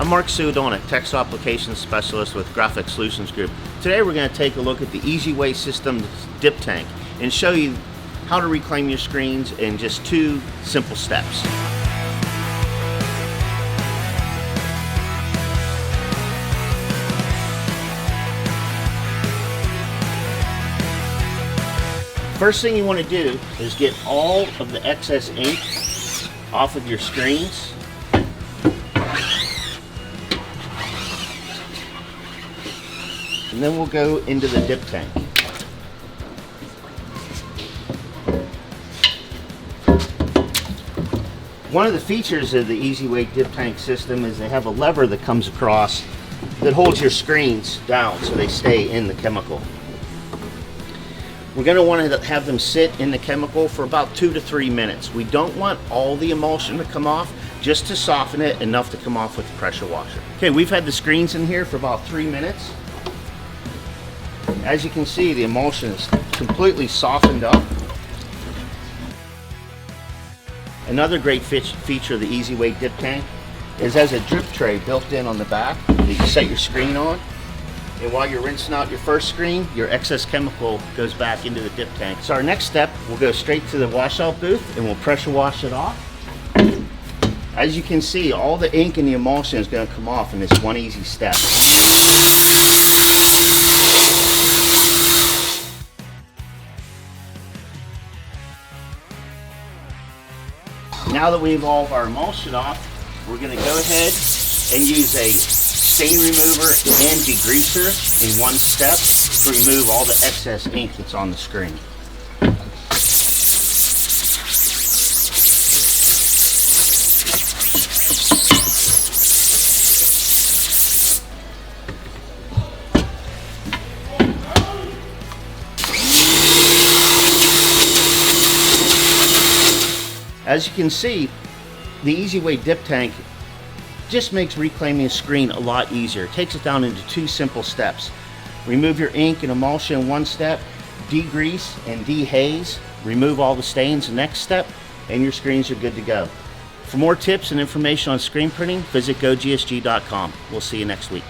I'm Mark Sudon, a Textile Applications Specialist with Graphic Solutions Group. Today we're going to take a look at the Easiway system dip tank and show you how to reclaim your screens in just 2 simple steps. First thing you want to do is get all of the excess ink off of your screens. And then we'll go into the dip tank. One of the features of the Easiway dip tank system is they have a lever that comes across that holds your screens down so they stay in the chemical. We're going to want to have them sit in the chemical for about 2 to 3 minutes. We don't want all the emulsion to come off, just to soften it enough to come off with the pressure washer. Okay, we've had the screens in here for about 3 minutes. As you can see, the emulsion is completely softened up. Another great feature of the Easiway dip tank is there's a drip tray built in on the back that you can set your screen on. And while you're rinsing out your first screen, your excess chemical goes back into the dip tank. So our next step, we'll go straight to the washout booth and we'll pressure wash it off. As you can see, all the ink and the emulsion is going to come off in this one easy step. Now that we have all of our emulsion off, we're going to go ahead and use a stain remover and degreaser in one step to remove all the excess ink that's on the screen. As you can see, the Easiway dip tank just makes reclaiming a screen a lot easier. It takes it down into 2 simple steps. Remove your ink and emulsion in one step, degrease and dehaze, remove all the stains the next step, and your screens are good to go. For more tips and information on screen printing, visit gogsg.com. We'll see you next week.